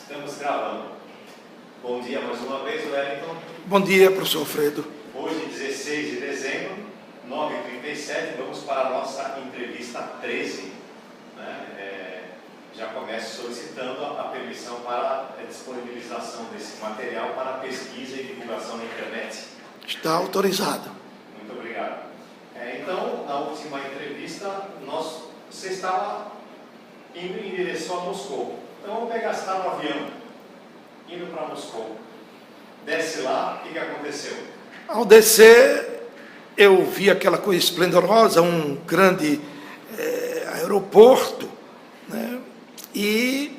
Estamos gravando. Bom dia mais uma vez, Wellington. Bom dia, professor Alfredo. Hoje, 16 de dezembro, 9h37, vamos para a nossa entrevista 13. Já começo solicitando a permissão para a disponibilização desse material para pesquisa e divulgação na internet. Está autorizado. Muito obrigado. Então, na última entrevista, você estava indo em direção a Moscou. Então, vamos pegar o avião, indo para Moscou. Desce lá, o que aconteceu? Ao descer, eu vi aquela coisa esplendorosa, um grande aeroporto, né? E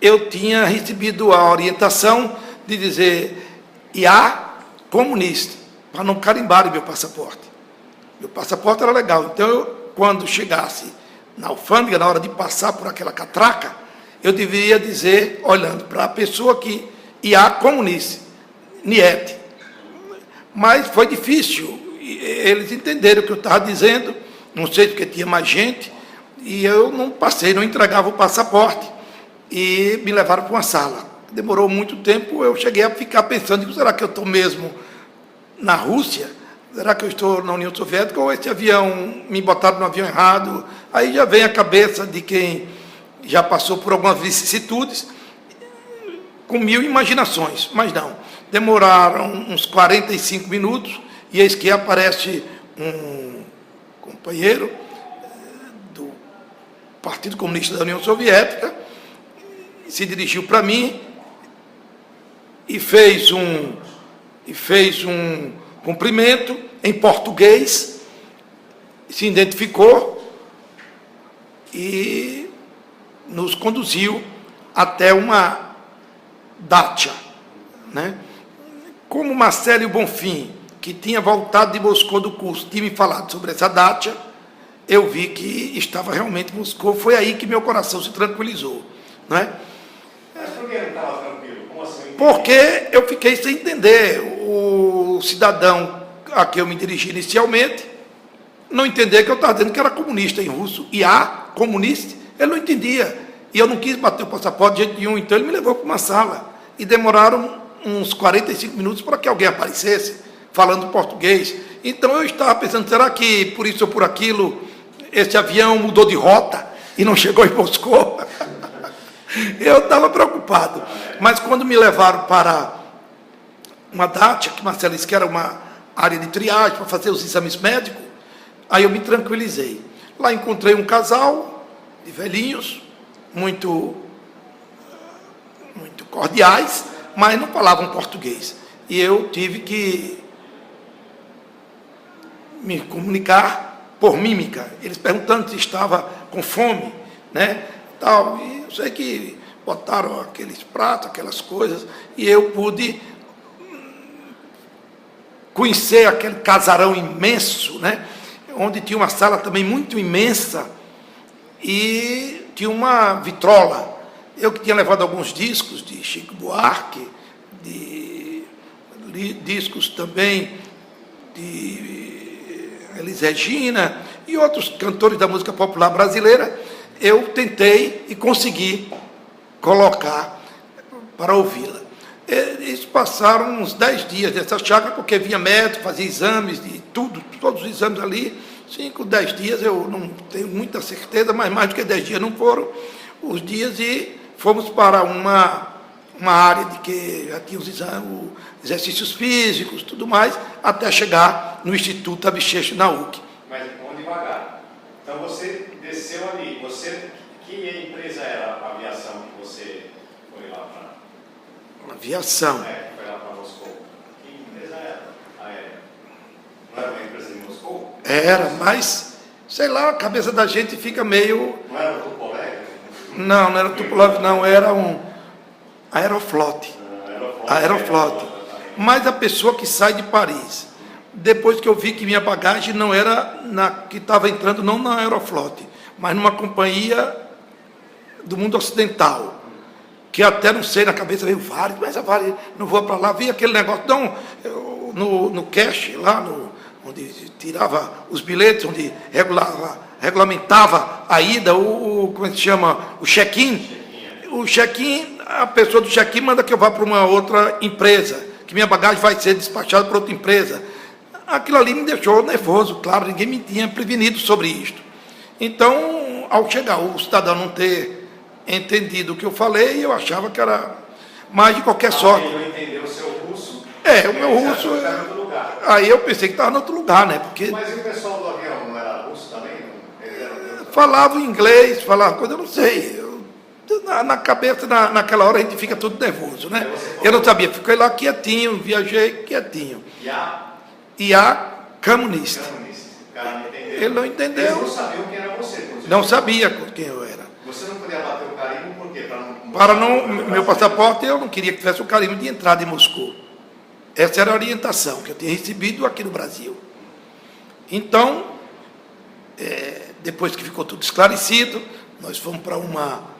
eu tinha recebido a orientação de dizer IA comunista, para não carimbar meu passaporte. Meu passaporte era legal, então eu, quando chegasse na alfândega, na hora de passar por aquela catraca, eu deveria dizer, olhando para a pessoa que IA comunista, Niet. Mas foi difícil, eles entenderam o que eu estava dizendo, não sei porque tinha mais gente, e eu não passei, não entregava o passaporte, e me levaram para uma sala. Demorou muito tempo, eu cheguei a ficar pensando, será que eu estou mesmo na Rússia? Será que eu estou na União Soviética? Ou esse avião, me botaram no avião errado? Aí já vem a cabeça de quem já passou por algumas vicissitudes, com mil imaginações, mas não. Demoraram uns 45 minutos, e eis que aparece um companheiro do Partido Comunista da União Soviética, se dirigiu para mim e fez um cumprimento em português, se identificou e nos conduziu até uma dacha, né? Como Marcelo Bonfim, que tinha voltado de Moscou do curso, tinha me falado sobre essa dacha, eu vi que estava realmente em Moscou. Foi aí que meu coração se tranquilizou, não é? Mas por que não estava tranquilo? Como assim? Porque eu fiquei sem entender. O cidadão a que eu me dirigi inicialmente não entendia que eu estava dizendo que era comunista em russo. IA, comunista, ele não entendia. E eu não quis bater o passaporte de jeito nenhum, então ele me levou para uma sala. E demoraram uns 45 minutos para que alguém aparecesse, falando português. Então eu estava pensando, será que por isso ou por aquilo, esse avião mudou de rota e não chegou em Moscou? Eu estava preocupado. Mas quando me levaram para uma dacha, que Marcelo disse que era uma área de triagem para fazer os exames médicos, aí eu me tranquilizei. Lá encontrei um casal de velhinhos, muito cordiais, mas não falavam português. E eu tive que me comunicar por mímica, eles perguntando se estava com fome, né? Tal. E eu sei que botaram aqueles pratos, aquelas coisas, e eu pude conhecer aquele casarão imenso, né? Onde tinha uma sala também muito imensa e tinha uma vitrola. Eu que tinha levado alguns discos de Chico Buarque, discos também de Elis Regina e outros cantores da música popular brasileira, eu tentei e consegui colocar para ouvi-la. Eles passaram uns 10 dias nessa chácara, porque vinha médico, fazia exames de tudo, todos os exames ali. 5, 10 dias, eu não tenho muita certeza, mas mais do que 10 dias não foram os dias, e fomos para uma área de que já tinha os exames, exercícios físicos, tudo mais, até chegar no Instituto Abcheche na UC. Mas vamos devagar. Então você desceu ali, que empresa era a aviação que você foi lá para? Aviação. Que foi lá para Moscou. Que empresa era? Aérea. Não era uma empresa de Moscou? Era, mas, sei lá, a cabeça da gente fica meio... Não era o Tupolev? Não, não era o Tupolev, não, era um Aeroflot. Aeroflot. Mas a pessoa que sai de Paris, depois que eu vi que minha bagagem não era que estava entrando, não na Aeroflot, mas numa companhia do mundo ocidental, que até não sei, na cabeça veio Varig, mas a Varig não vou para lá, vi aquele negócio, não, no cash, lá onde tirava os bilhetes, onde regulamentava a ida, como é que se chama, o check-in. O check-in, a pessoa do check-in manda que eu vá para uma outra empresa, que minha bagagem vai ser despachada para outra empresa. Aquilo ali me deixou nervoso, claro, ninguém me tinha prevenido sobre isto. Então, ao chegar, o cidadão não ter entendido o que eu falei, eu achava que era... Mas, de qualquer sorte... Ele não entendeu o seu russo? O meu russo... Aí eu pensei que estava em outro lugar, né? Porque... Mas e o pessoal do avião não era russo também? Falava inglês, falava coisa, eu não sei. Na cabeça, naquela hora, a gente fica tudo nervoso, né? Eu não sabia, fiquei lá quietinho, viajei quietinho. E a comunista. Ele não entendeu. Eles não sabiam quem era você. Não sabia quem eu era. Você não podia bater o carimbo por quê? Meu passaporte, eu não queria que tivesse o carimbo de entrada em Moscou. Essa era a orientação que eu tinha recebido aqui no Brasil. Então, depois que ficou tudo esclarecido, nós fomos para uma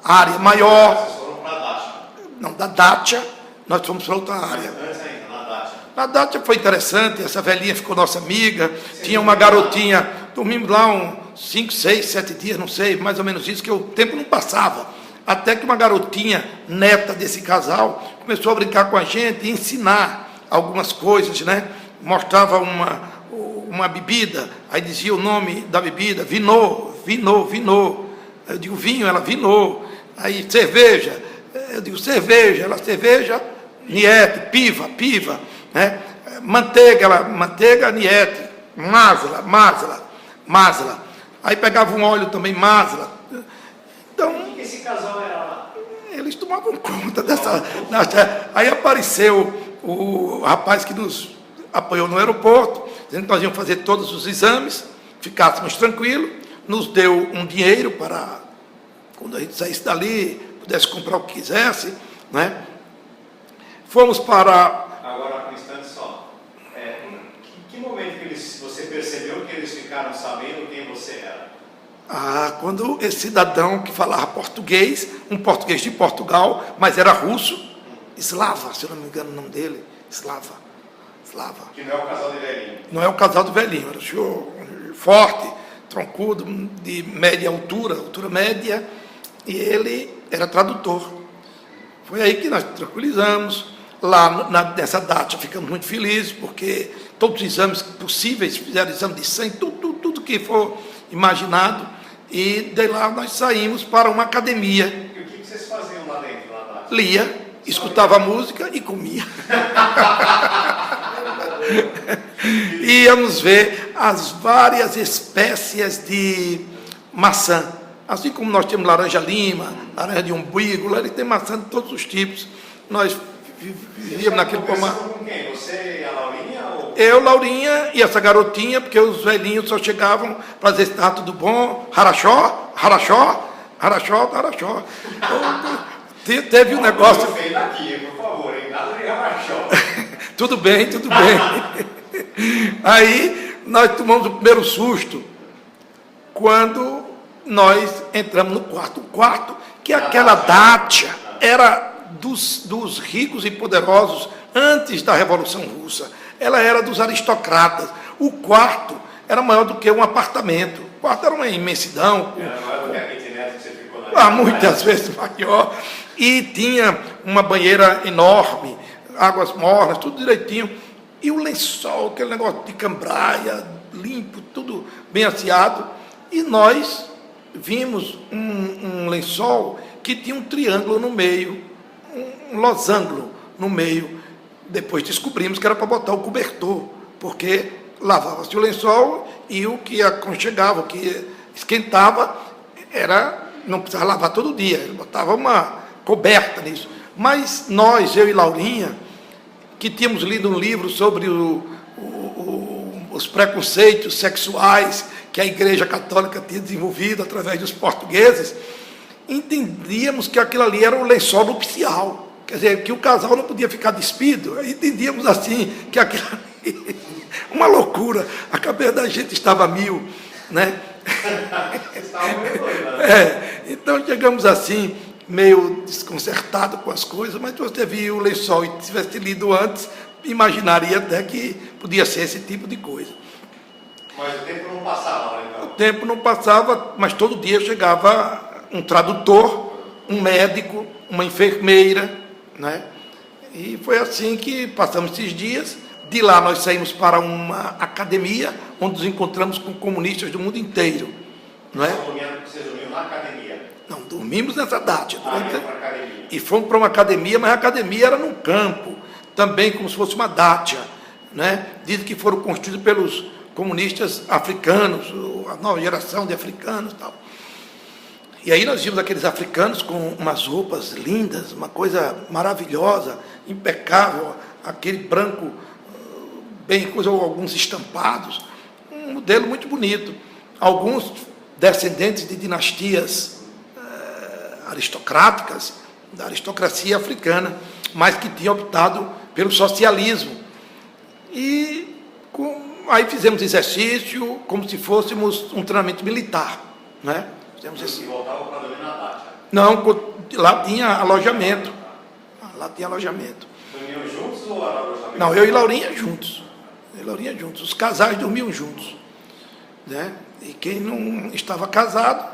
área maior. Vocês foram para a Dacia? Não, da Dacia, nós fomos para outra área. Antes ainda, na Dacia. Na Dacia foi interessante, essa velhinha ficou nossa amiga, tinha uma garotinha, dormimos lá uns 5, 6, 7 dias, não sei, mais ou menos isso, que o tempo não passava. Até que uma garotinha, neta desse casal, começou a brincar com a gente e ensinar algumas coisas, né? Mostrava uma bebida, aí dizia o nome da bebida, vinô. Eu digo vinho, ela vinô. Aí cerveja, eu digo cerveja, ela cerveja, niete, piva, né? Manteiga, niete, masla. Aí pegava um óleo também, masla. Então, o que esse casal era lá? Eles tomavam conta dessa... Aí apareceu o rapaz que nos apoiou no aeroporto, dizendo que nós íamos fazer todos os exames, ficássemos tranquilos, nos deu um dinheiro para, quando a gente saísse dali, pudesse comprar o que quisesse, né? Fomos para... Agora, um instante só. Que momento que você percebeu que eles ficaram sabendo quem você era? Quando esse cidadão que falava português, um português de Portugal, mas era russo, Slava, se eu não me engano o nome dele, Slava. Que não é o casal de velhinho. Não é o casal do velhinho, era um senhor forte, troncudo, de média altura média, e ele era tradutor. Foi aí que nós tranquilizamos. Lá nessa data ficamos muito felizes, porque todos os exames possíveis, fizeram exame de sangue, tudo que for imaginado, e de lá nós saímos para uma academia. E o que vocês faziam lá dentro? Lia, escutava música e comia. Íamos ver as várias espécies de maçã. Assim como nós temos laranja-lima, laranja de umbigo, lá ele tem maçã de todos os tipos. Nós vivíamos naquele pomar. Com quem? Você e a Laurinha? Ou... Eu, Laurinha e essa garotinha, porque os velhinhos só chegavam para dizer, tá tudo bom, harachó. Teve um negócio... Aqui, por favor, hein? Nada de harachó. Tudo bem. Aí nós tomamos o primeiro susto quando nós entramos no quarto. O quarto, que aquela Dacia era dos ricos e poderosos antes da Revolução Russa. Ela era dos aristocratas. O quarto era maior do que um apartamento. O quarto era uma imensidão. Era maior do que a kitnet que você ficou na... Muitas vezes maior. E tinha uma banheira enorme, águas mornas, tudo direitinho. E o lençol, aquele negócio de cambraia, limpo, tudo bem asseado. E nós vimos um lençol que tinha um triângulo no meio, um losango no meio. Depois descobrimos que era para botar o cobertor, porque lavava-se o lençol e o que aconchegava, o que esquentava, não precisava lavar todo dia, ele botava uma coberta nisso. Mas nós, eu e Laurinha, que tínhamos lido um livro sobre os preconceitos sexuais que a Igreja Católica tinha desenvolvido através dos portugueses, entendíamos que aquilo ali era o lençol nupcial, quer dizer, que o casal não podia ficar despido. Entendíamos assim, que aquilo ali, uma loucura, a cabeça da gente estava a mil, né? Então chegamos assim, meio desconcertado com as coisas, mas se você viu o lençol e tivesse lido antes, imaginaria até que podia ser esse tipo de coisa. Mas o tempo não passava, né? O tempo não passava, mas todo dia chegava um tradutor um médico, uma enfermeira, né? E foi assim que passamos esses dias. De lá nós saímos para uma academia, onde nos encontramos com comunistas do mundo inteiro. Não é? Vocês dormiram na academia? Não, dormimos nessa dátia. Academia. E fomos para uma academia, mas a academia era num campo, também como se fosse uma dátia. Né? Dizem que foram construídos pelos comunistas africanos, a nova geração de africanos e tal. E aí nós vimos aqueles africanos com umas roupas lindas, uma coisa maravilhosa, impecável, aquele branco bem, alguns estampados, um modelo muito bonito. Alguns descendentes de dinastias aristocráticas, da aristocracia africana, mas que tinham optado pelo socialismo. E aí fizemos exercício como se fôssemos um treinamento militar. Né? E voltava para dormir na dátia? Não, lá tinha alojamento. Lá tinha alojamento. Dormiam juntos ou era alojamento? Não, eu e Laurinha juntos. Os casais dormiam juntos. Né? E quem não estava casado,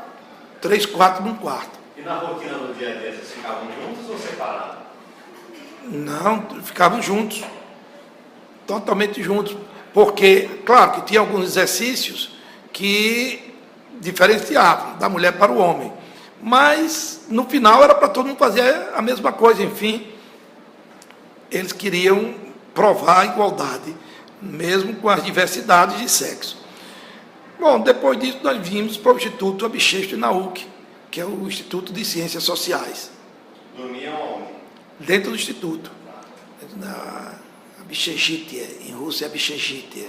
3, 4 num quarto. E na rotina do dia a dia, vocês ficavam juntos ou separados? Não, ficavam juntos. Totalmente juntos. Porque, claro, que tinha alguns exercícios que diferenciavam da mulher para o homem. Mas, no final, era para todo mundo fazer a mesma coisa. Enfim, eles queriam provar a igualdade, mesmo com as diversidades de sexo. Bom, depois disso, nós vimos para o Instituto Abisheshte Nauk, que é o Instituto de Ciências Sociais. Dormiam onde? Dentro do Instituto. Dentro da Abisheshte, em russo é Abisheshte,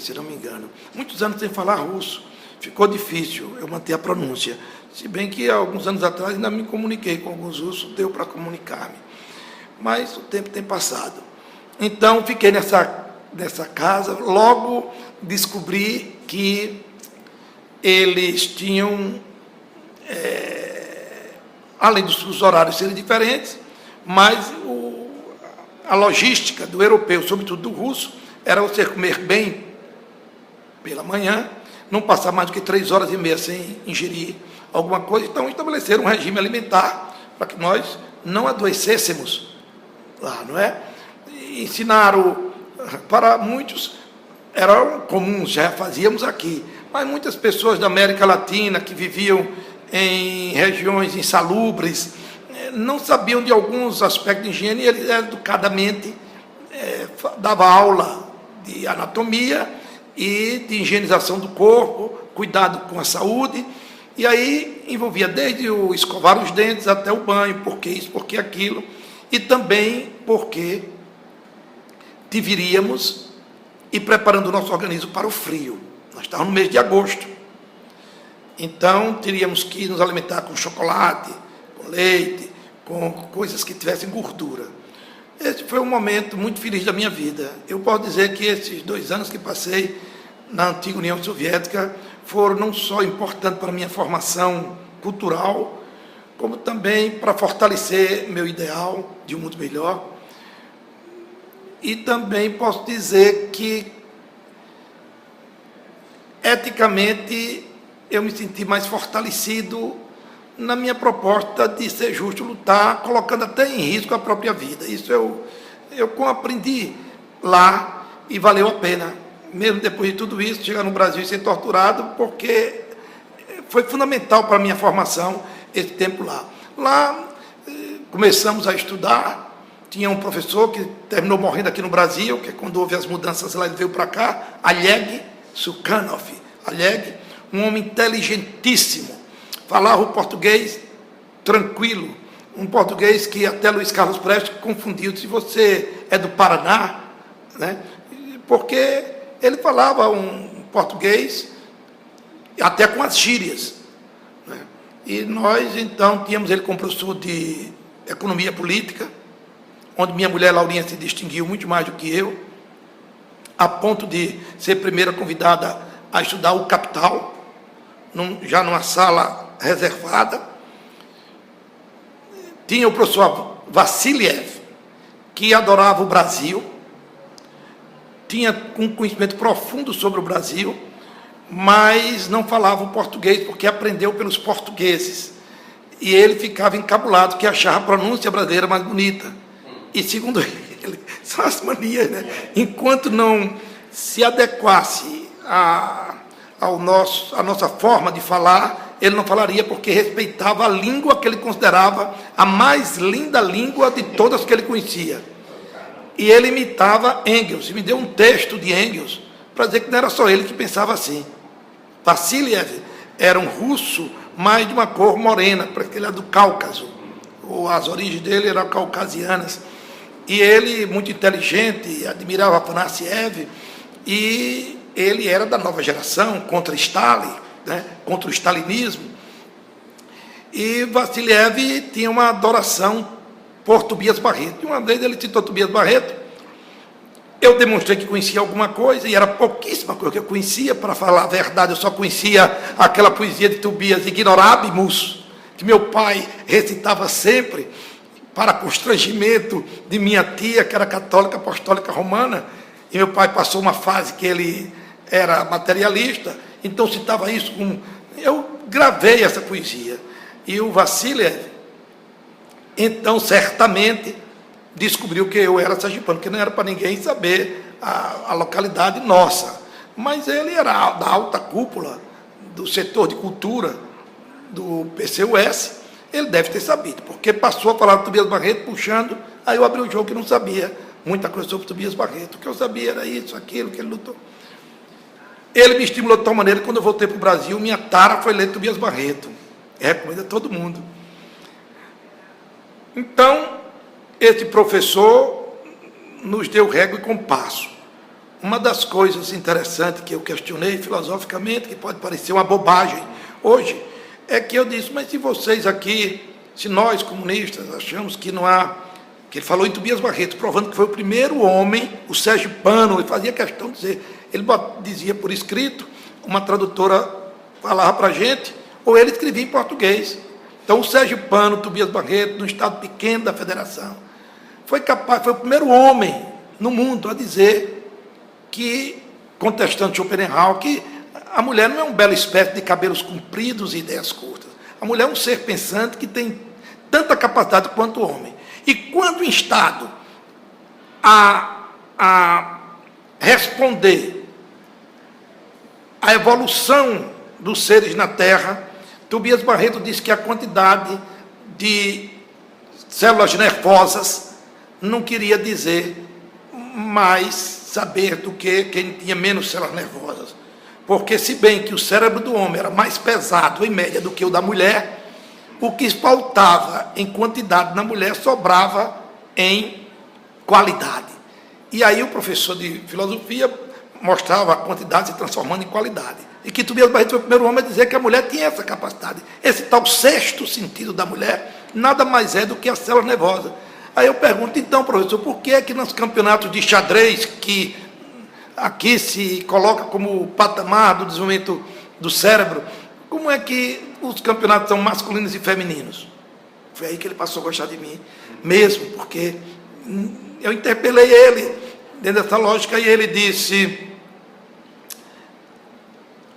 se não me engano. Muitos anos sem falar russo. Ficou difícil eu manter a pronúncia. Se bem que há alguns anos atrás ainda me comuniquei com alguns russos, deu para comunicar-me. Mas o tempo tem passado. Então, fiquei nessa casa. Logo descobri que eles tinham, além dos seus horários serem diferentes, mas a logística do europeu, sobretudo do russo, era você comer bem pela manhã, não passar mais do que 3h30 sem ingerir alguma coisa. Então, estabeleceram um regime alimentar para que nós não adoecêssemos lá, não é? Ensinaram para muitos, era comum, já fazíamos aqui, mas muitas pessoas da América Latina que viviam em regiões insalubres, não sabiam de alguns aspectos de higiene, e eles educadamente davam aula de anatomia e de higienização do corpo, cuidado com a saúde, e aí envolvia desde o escovar os dentes até o banho, porque isso, porque aquilo, e também porque deveríamos ir preparando o nosso organismo para o frio. Nós estávamos no mês de agosto, então teríamos que nos alimentar com chocolate, com leite, com coisas que tivessem gordura. Esse foi um momento muito feliz da minha vida. Eu posso dizer que esses 2 anos que passei na antiga União Soviética foram não só importantes para a minha formação cultural, como também para fortalecer meu ideal de um mundo melhor. E também posso dizer que, eticamente, eu me senti mais fortalecido na minha proposta de ser justo, lutar, colocando até em risco a própria vida. Isso eu aprendi lá e valeu a pena, mesmo depois de tudo isso, chegar no Brasil e ser torturado, porque foi fundamental para a minha formação esse tempo lá. Lá começamos a estudar, tinha um professor que terminou morrendo aqui no Brasil, que quando houve as mudanças lá ele veio para cá, Oleg Sukhanov, um homem inteligentíssimo, falava o português tranquilo, um português que até Luiz Carlos Prestes confundiu, se você é do Paraná, né? Porque ele falava um português até com as gírias, né? E nós, então, tínhamos ele como professor de economia política, onde minha mulher Laurinha se distinguiu muito mais do que eu, a ponto de ser primeira convidada a estudar o Capital, já numa sala reservada. Tinha o professor Vassiliev, que adorava o Brasil, tinha um conhecimento profundo sobre o Brasil, mas não falava o português, porque aprendeu pelos portugueses. e ele ficava encabulado, que achava a pronúncia brasileira mais bonita. E segundo ele, são as manias, né? Enquanto não se adequasse à nossa forma de falar, ele não falaria, porque respeitava a língua que ele considerava a mais linda língua de todas que ele conhecia. E ele imitava Engels, e me deu um texto de Engels, para dizer que não era só ele que pensava assim. Vassiliev era um russo, mas de uma cor morena, porque ele era do Cáucaso, as origens dele eram caucasianas, e ele, muito inteligente, admirava Afanasiev, e ele era da nova geração, contra Stalin, né, contra o stalinismo, e Vassiliev tinha uma adoração por Tobias Barreto. E uma vez ele citou Tobias Barreto, eu demonstrei que conhecia alguma coisa, e era pouquíssima coisa que eu conhecia, para falar a verdade, eu só conhecia aquela poesia de Tobias, Ignorabimus, que meu pai recitava sempre, para constrangimento de minha tia, que era católica apostólica romana, e meu pai passou uma fase que ele era materialista, então citava isso com... Eu gravei essa poesia, e o Vassiliev, então, certamente, descobriu que eu era sergipano, que não era para ninguém saber a localidade nossa. Mas ele era da alta cúpula do setor de cultura do PCUS, ele deve ter sabido, porque passou a falar do Tobias Barreto, puxando, aí eu abri o jogo que não sabia muita coisa sobre o Tobias Barreto. O que eu sabia era isso, aquilo que ele lutou. Ele me estimulou de tal maneira que, quando eu voltei para o Brasil, minha tara foi ler Tobias Barreto. Recomendo a todo mundo. Então, esse professor nos deu régua e compasso. Uma das coisas interessantes que eu questionei filosoficamente, que pode parecer uma bobagem hoje, é que eu disse, mas se vocês aqui, se nós comunistas achamos que não há... Que ele falou em Tobias Barreto, provando que foi o primeiro homem, o sergipano, ele fazia questão de dizer, ele dizia por escrito, uma tradutora falava para a gente, ou ele escrevia em português. Então, o sergipano Tobias Barreto, num estado pequeno da federação, foi o primeiro homem no mundo a dizer que, contestando Schopenhauer, que a mulher não é uma bela espécie de cabelos compridos e ideias curtas. A mulher é um ser pensante que tem tanta capacidade quanto o homem. E quando instado a responder à evolução dos seres na Terra, Tobias Barreto disse que a quantidade de células nervosas não queria dizer mais saber do que quem tinha menos células nervosas. Porque, se bem que o cérebro do homem era mais pesado, em média, do que o da mulher, o que faltava em quantidade na mulher sobrava em qualidade. E aí o professor de filosofia mostrava a quantidade se transformando em qualidade. E que Tobias Barreto foi o primeiro homem a dizer que a mulher tinha essa capacidade. Esse tal sexto sentido da mulher nada mais é do que a célula nervosa. Aí eu pergunto, então, professor, por que é que nos campeonatos de xadrez, que aqui se coloca como patamar do desenvolvimento do cérebro, como é que os campeonatos são masculinos e femininos? Foi aí que ele passou a gostar de mim, mesmo, porque eu interpelei ele dentro dessa lógica, e ele disse...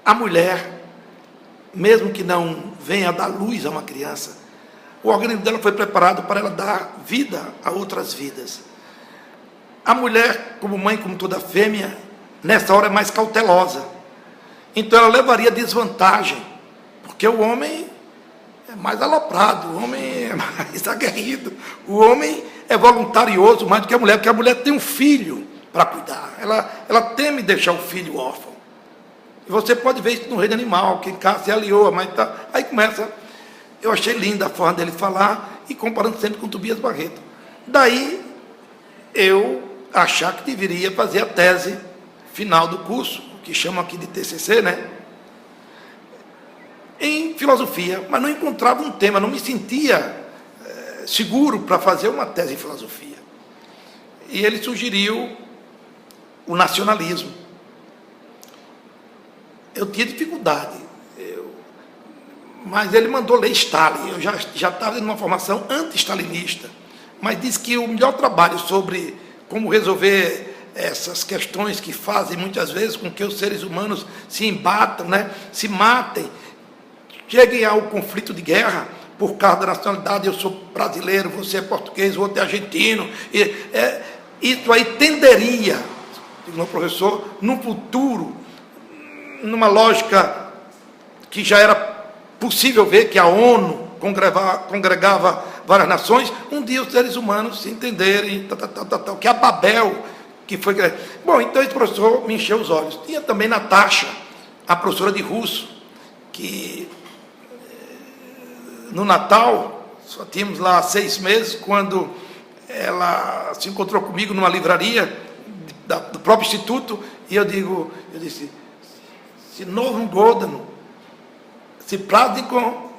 A mulher, mesmo que não venha dar luz a uma criança, o organismo dela foi preparado para ela dar vida a outras vidas. A mulher, como mãe, como toda fêmea, nessa hora é mais cautelosa. Então ela levaria desvantagem, porque o homem é mais aloprado, o homem é mais aguerrido, o homem é voluntarioso mais do que a mulher, porque a mulher tem um filho para cuidar, ela teme deixar o filho órfão. E você pode ver isso no reino animal, que em casa se aliou, mas tá. Aí começa, eu achei linda a forma dele falar, e comparando sempre com Tobias Barreto. Daí, eu achar que deveria fazer a tese final do curso, que chamam aqui de TCC, né? Em filosofia, mas não encontrava um tema, não me sentia seguro para fazer uma tese em filosofia. E ele sugeriu o nacionalismo. Eu tinha dificuldade, mas ele mandou ler Stalin. Eu já estava em uma formação anti-stalinista, mas disse que o melhor trabalho sobre como resolver essas questões que fazem muitas vezes com que os seres humanos se embatam, né, se matem, cheguem ao conflito de guerra, por causa da nacionalidade, eu sou brasileiro, você é português, o outro é argentino. Isso aí tenderia, digo meu professor, no futuro, numa lógica que já era possível ver que a ONU congregava várias nações, um dia os seres humanos se entenderem, que a Babel, que foi... Bom, então esse professor me encheu os olhos. Tinha também Natasha, a professora de russo, que no Natal, só tínhamos lá 6 meses, quando ela se encontrou comigo numa livraria do próprio instituto, e eu disse, se Novum Godam, se Pradnikon.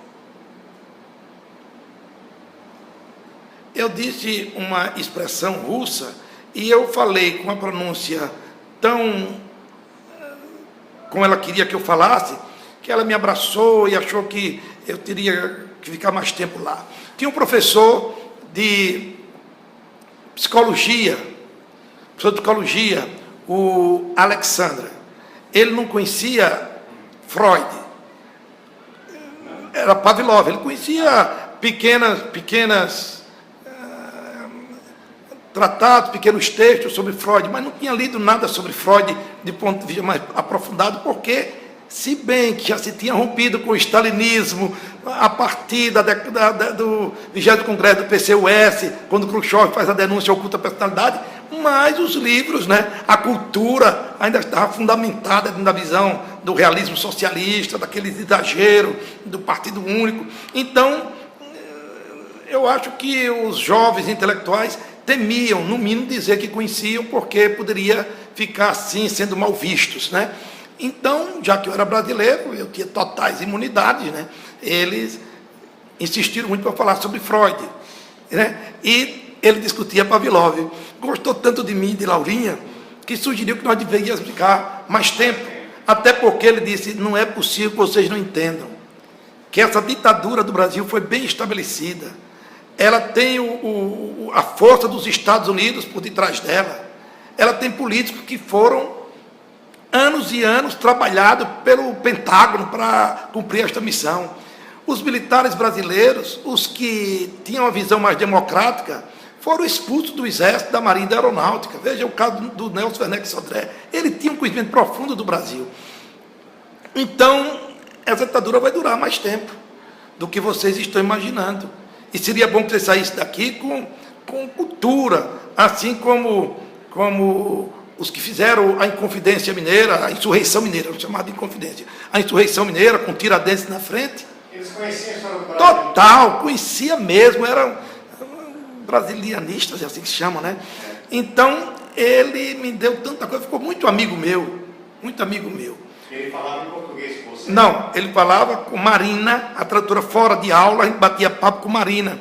Eu disse uma expressão russa e eu falei com a pronúncia tão como ela queria que eu falasse, que ela me abraçou e achou que eu teria que ficar mais tempo lá. Tinha um professor de psicologia, o Alexandra. Ele não conhecia Freud, era Pavlov, ele conhecia pequenas tratados, pequenos textos sobre Freud, mas não tinha lido nada sobre Freud de ponto de vista mais aprofundado, porque, se bem que já se tinha rompido com o stalinismo a partir do 20º Congresso do PCUS, quando Khrushchev faz a denúncia oculta da personalidade, mas os livros, a cultura ainda estava fundamentada na visão do realismo socialista, daqueles exageros do Partido Único. Então, eu acho que os jovens intelectuais temiam, no mínimo, dizer que conheciam, porque poderia ficar assim, sendo mal vistos, Então, já que eu era brasileiro, eu tinha totais imunidades, eles insistiram muito para falar sobre Freud, E ele discutia Pavlov. Gostou tanto de mim e de Laurinha, que sugeriu que nós deveríamos ficar mais tempo, até porque ele disse, não é possível que vocês não entendam, que essa ditadura do Brasil foi bem estabelecida, ela tem a força dos Estados Unidos por detrás dela, ela tem políticos que foram anos e anos trabalhados pelo Pentágono para cumprir esta missão. Os militares brasileiros, os que tinham uma visão mais democrática, foram expulsos do Exército, da Marinha e da Aeronáutica. Veja o caso do Nelson Werneck Sodré. Ele tinha um conhecimento profundo do Brasil. Então, essa ditadura vai durar mais tempo do que vocês estão imaginando. E seria bom que vocês saíssem daqui com cultura, assim como os que fizeram a Inconfidência Mineira, a Insurreição Mineira, chamada de Inconfidência, a Insurreição Mineira, com Tiradentes na frente. Eles conheciam a história do Brasil? Total, conhecia mesmo, eram brasilianistas, é assim que se chama, Então, ele me deu tanta coisa, ficou muito amigo meu, muito amigo meu. Ele falava em português com você? Não, ele falava com Marina, a tradutora fora de aula, a gente batia papo com Marina,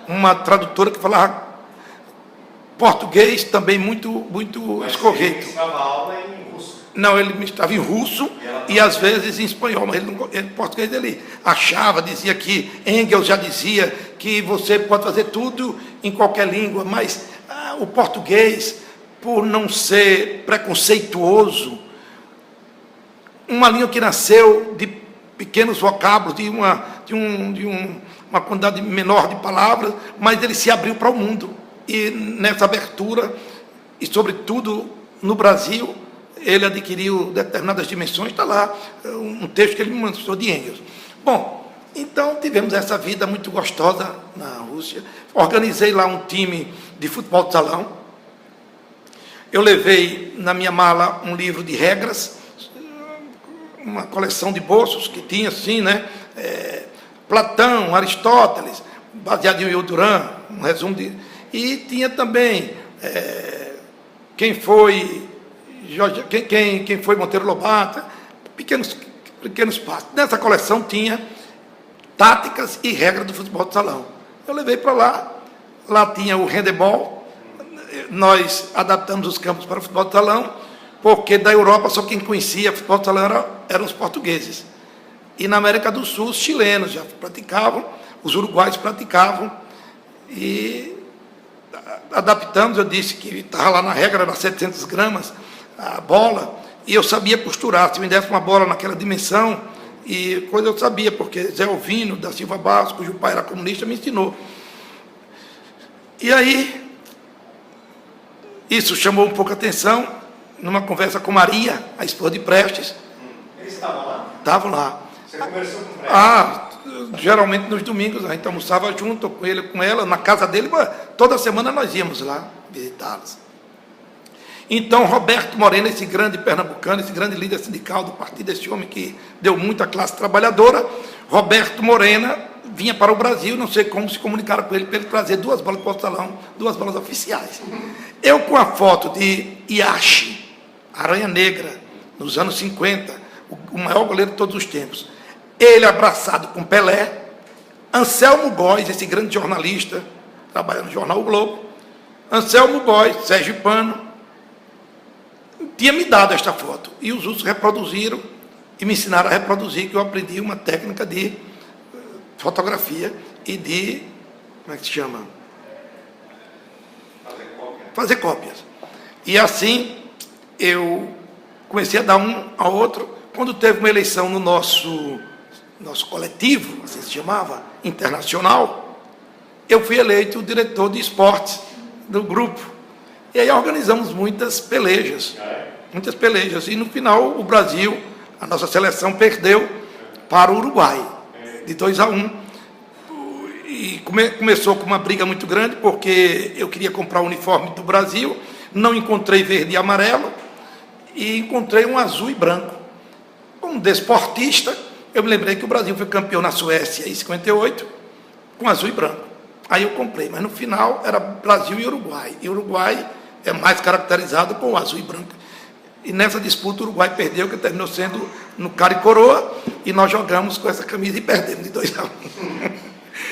uma tradutora que falava português também muito escorreto. Ele estava aula em russo? Não, ele estava em russo e às vezes em espanhol, mas em português ele achava, dizia que Engels já dizia que você pode fazer tudo em qualquer língua, mas o português, por não ser preconceituoso, uma língua que nasceu de pequenos vocábulos, de uma quantidade menor de palavras, mas ele se abriu para o mundo. E nessa abertura, e sobretudo no Brasil, ele adquiriu determinadas dimensões. Está lá um texto que ele me mandou de Engels. Bom, então tivemos essa vida muito gostosa na Rússia. Organizei lá um time de futebol de salão. Eu levei na minha mala um livro de regras, uma coleção de bolsos que tinha assim, Platão, Aristóteles, baseado em Yoduran, um resumo de... E tinha também quem foi Monteiro Lobato, pequenos passos. Nessa coleção tinha táticas e regras do futebol de salão. Eu levei para lá tinha o handebol, nós adaptamos os campos para o futebol de salão, porque da Europa só quem conhecia futebol de salão eram os portugueses. E na América do Sul, os chilenos já praticavam, os uruguaios praticavam, e adaptamos. Eu disse que estava lá na regra, era 700 gramas a bola, e eu sabia costurar. Se me desse uma bola naquela dimensão, E coisa eu sabia, porque Zé Alvino da Silva Barros, cujo pai era comunista, me ensinou. E aí, isso chamou um pouco a atenção, numa conversa com Maria, a esposa de Prestes. Eles estavam lá? Estavam lá. Você conversou com o Prestes? Geralmente nos domingos, a gente almoçava junto com ele, com ela, na casa dele, toda semana nós íamos lá visitá-los. Então, Roberto Morena, esse grande pernambucano, esse grande líder sindical do partido, esse homem que deu muito à classe trabalhadora, Roberto Morena vinha para o Brasil, não sei como se comunicaram com ele, para ele trazer 2 bolas para o salão, 2 bolas oficiais. Eu com a foto de Iachi, Aranha Negra, nos anos 50, o maior goleiro de todos os tempos, ele abraçado com Pelé, Anselmo Góes, esse grande jornalista, trabalha no jornal O Globo, Anselmo Góes, Sérgio Pano, tinha me dado esta foto, e os outros reproduziram, e me ensinaram a reproduzir, que eu aprendi uma técnica de fotografia e de, como é que se chama? Fazer cópias. E assim, eu comecei a dar um ao outro. Quando teve uma eleição no nosso coletivo, assim se chamava, internacional, eu fui eleito diretor de esportes do grupo. E aí organizamos muitas pelejas, e no final o Brasil, a nossa seleção perdeu para o Uruguai, de 2-1, e começou com uma briga muito grande, porque eu queria comprar o uniforme do Brasil, não encontrei verde e amarelo, e encontrei um azul e branco. Como desportista, eu me lembrei que o Brasil foi campeão na Suécia em 58, com azul e branco. Aí eu comprei, mas no final era Brasil e Uruguai, e o Uruguai é mais caracterizado com o azul e branco. E nessa disputa o Uruguai perdeu, que terminou sendo no cara e coroa, e nós jogamos com essa camisa e perdemos de 2-1.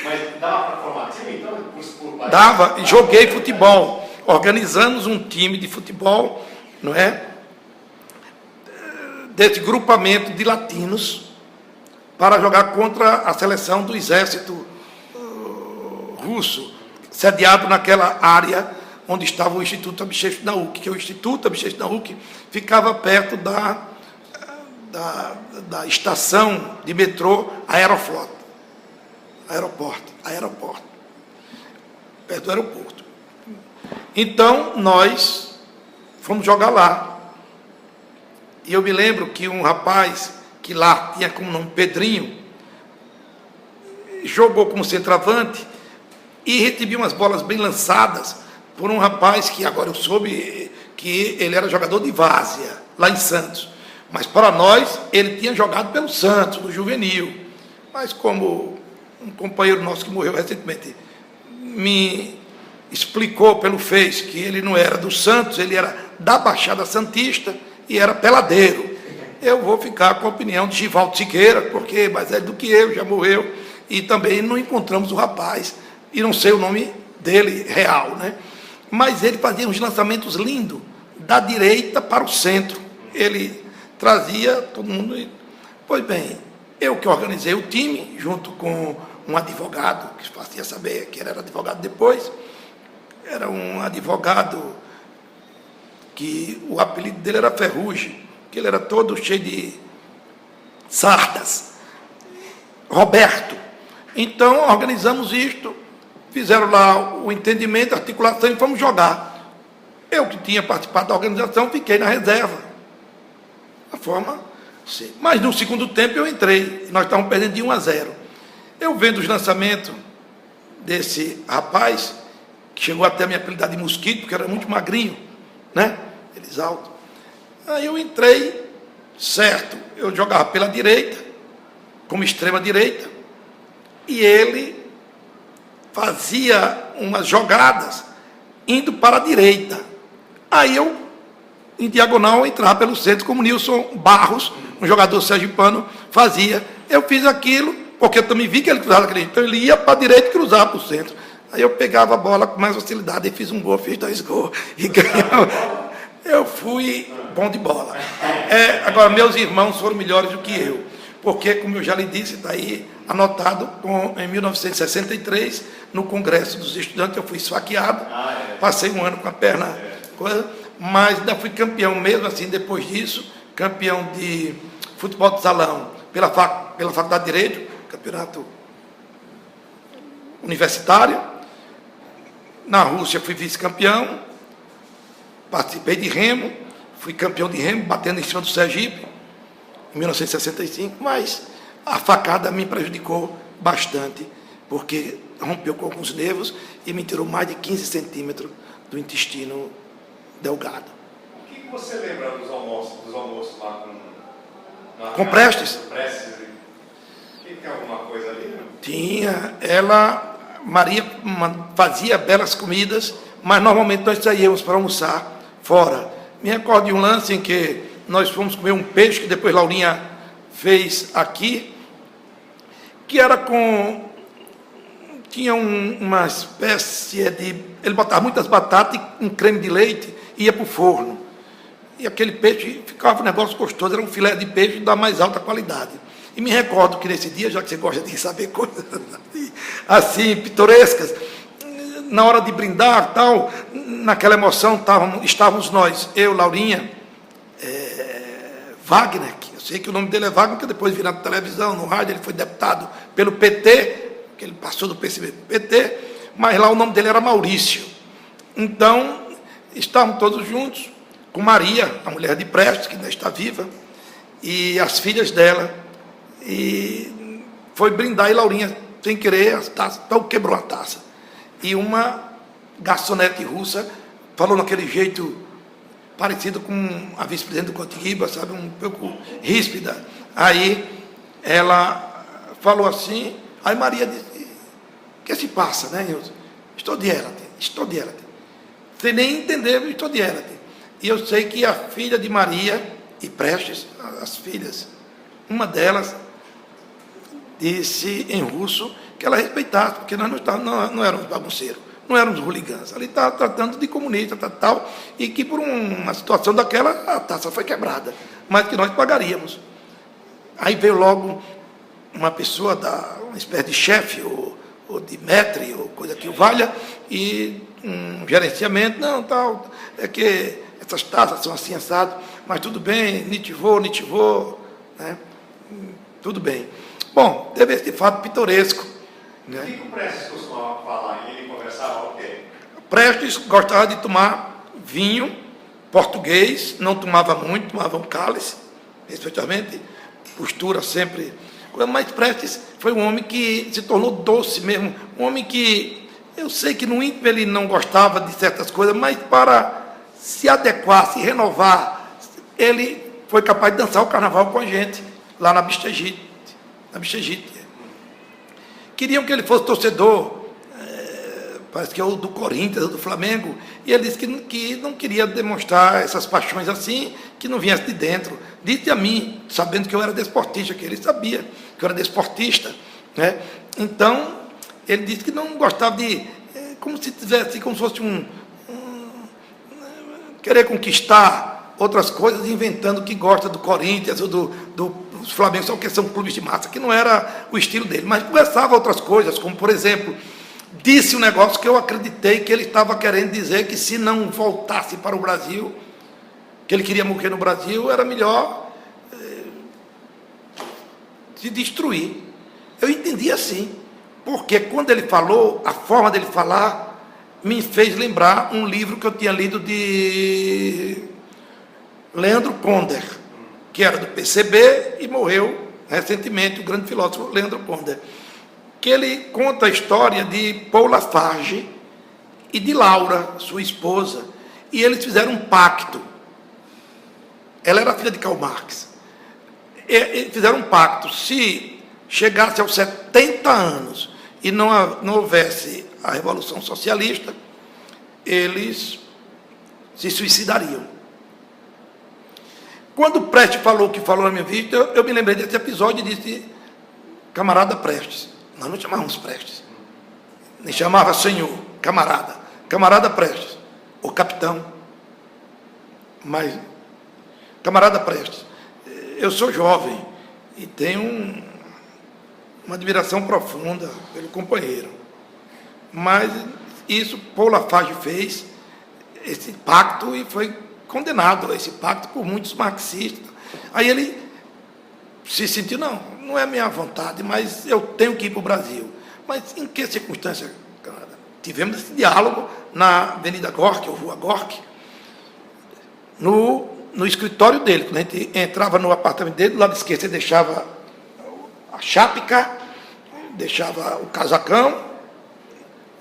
Mas dava para formar time, então? Dava, e joguei futebol. Organizamos um time de futebol, não é? Desse grupamento de latinos, para jogar contra a seleção do exército russo, sediado naquela área onde estava o Instituto Abchecho da UC, que o Instituto Abchecho da UC ficava perto da estação de metrô Aeroflot, aeroporto, perto do aeroporto. Então, nós fomos jogar lá. E eu me lembro que um rapaz, que lá tinha como nome Pedrinho, jogou como centroavante e recebia umas bolas bem lançadas por um rapaz que agora eu soube que ele era jogador de várzea, lá em Santos. Mas para nós, ele tinha jogado pelo Santos, no juvenil. Mas como um companheiro nosso que morreu recentemente me explicou pelo Face que ele não era do Santos, ele era da Baixada Santista e era peladeiro. Eu vou ficar com a opinião de Givaldo Siqueira, porque é mais velho do que eu, já morreu, e também não encontramos o rapaz, e não sei o nome dele real, né? Mas ele fazia uns lançamentos lindos, da direita para o centro. Ele trazia todo mundo. Pois bem, eu que organizei o time, junto com um advogado, que fazia saber que ele era advogado depois, era um advogado que o apelido dele era Ferrugem, que ele era todo cheio de sardas. Roberto. Então, organizamos isto, fizeram lá o entendimento, a articulação e fomos jogar. Eu que tinha participado da organização, fiquei na reserva. Da forma, sim. Mas no segundo tempo eu entrei, nós estávamos perdendo de 1-0. Eu vendo os lançamentos desse rapaz, que chegou até a me apelidar de mosquito, porque era muito magrinho, né? Eles altos. Aí eu entrei, certo, eu jogava pela direita, como extrema direita, e ele fazia umas jogadas indo para a direita. Aí eu, em diagonal, entrava pelo centro, como Nilson Barros, um jogador sergipano, fazia. Eu fiz aquilo, porque eu também vi que ele cruzava aquele jeito. Então ele ia para a direita e cruzava para o centro. Aí eu pegava a bola com mais facilidade e fiz um gol, fiz 2 gols e ganhava. Eu fui bom de bola. Agora, meus irmãos foram melhores do que eu, porque, como eu já lhe disse, está aí anotado, em 1963, no Congresso dos Estudantes, eu fui esfaqueado, passei um ano com a perna, mas ainda fui campeão mesmo assim, depois disso, campeão de futebol de salão, pela Faculdade de Direito, campeonato universitário. Na Rússia fui vice-campeão, participei de remo, fui campeão de remo, batendo em cima do Sergipe, em 1965, mas a facada me prejudicou bastante, porque rompeu com alguns nervos e me tirou mais de 15 centímetros do intestino delgado. O que você lembra dos almoços lá com Prestes? Tem alguma coisa ali? Não? Tinha. Maria fazia belas comidas, mas normalmente nós saíamos para almoçar fora. Me recordo de um lance em que nós fomos comer um peixe que depois Laurinha fez aqui, que era tinha uma espécie de... Ele botava muitas batatas e um creme de leite e ia para o forno. E aquele peixe ficava um negócio gostoso, era um filé de peixe da mais alta qualidade. E me recordo que nesse dia, já que você gosta de saber coisas assim, pitorescas, na hora de brindar, tal, naquela emoção, estávamos nós, eu, Laurinha, Wagner, que eu sei que o nome dele é Wagner, que depois virou na televisão, no rádio, ele foi deputado pelo PT, que ele passou do PCB para o PT, mas lá o nome dele era Maurício. Então, estávamos todos juntos, com Maria, a mulher de Prestes, que ainda está viva, e as filhas dela, e foi brindar, e Laurinha, sem querer, as taças, então quebrou a taça. E uma garçonete russa falou naquele jeito parecido com a vice-presidente do Cotigiba, sabe, um pouco ríspida. Aí ela falou assim, aí Maria disse, o que se passa, né, Nilson? Estou de Érate. Sem nem entender, estou de Érate. E eu sei que a filha de Maria e Prestes, as filhas, uma delas disse em russo que ela respeitasse, porque nós não éramos bagunceiros, não éramos hooligans. Ali estava tratando de comunista, tal, e que por uma situação daquela, a taça foi quebrada, mas que nós pagaríamos. Aí veio logo uma pessoa, uma espécie de chefe, ou de maître, ou coisa que o valha, e um gerenciamento, não, tal, é que essas taças são assim, assado, mas tudo bem, nitivô, né? Tudo bem. Bom, teve esse fato pitoresco. Né? O que o Prestes costumava falar? E ele conversava o quê? Prestes gostava de tomar vinho português, não tomava muito, tomava um cálice, respectivamente, postura sempre. Mas Prestes foi um homem que se tornou doce mesmo, um homem que, eu sei que no íntimo ele não gostava de certas coisas, mas para se adequar, se renovar, ele foi capaz de dançar o carnaval com a gente, lá na Bistejite. Queriam que ele fosse torcedor, parece que é o do Corinthians, ou do Flamengo, e ele disse que não queria demonstrar essas paixões assim, que não viesse de dentro. Disse a mim, sabendo que eu era desportista, que ele sabia que eu era desportista, né? Então, ele disse que não gostava de, como se fosse querer conquistar outras coisas, inventando que gosta do Corinthians ou do Flamengo, só porque são clubes de massa, que não era o estilo dele, mas conversava outras coisas, como, por exemplo, disse um negócio que eu acreditei que ele estava querendo dizer, que se não voltasse para o Brasil, que ele queria morrer no Brasil, era melhor se destruir. Eu entendi assim, porque quando ele falou, a forma dele falar me fez lembrar um livro que eu tinha lido de Leandro Ponder, que era do PCB e morreu recentemente, o grande filósofo Leandro Ponder, que ele conta a história de Paul Lafarge e de Laura, sua esposa, e eles fizeram um pacto. Ela era filha de Karl Marx. Eles fizeram um pacto, se chegasse aos 70 anos e não houvesse a Revolução Socialista, eles se suicidariam. Quando Prestes falou o que falou na minha vida, eu me lembrei desse episódio e disse, camarada Prestes. Nós não chamávamos Prestes, nem chamava senhor, camarada Prestes, ou capitão. Mas, camarada Prestes, eu sou jovem e tenho uma admiração profunda pelo companheiro. Mas isso Paul Lafarge fez, esse pacto, e foi condenado a esse pacto por muitos marxistas. Aí ele se sentiu, não é minha vontade, mas eu tenho que ir para o Brasil. Mas em que circunstância, camarada? Tivemos esse diálogo na Avenida Gork, ou Rua Gork, no escritório dele. Quando a gente entrava no apartamento dele, do lado esquerdo você deixava a chápica, deixava o casacão,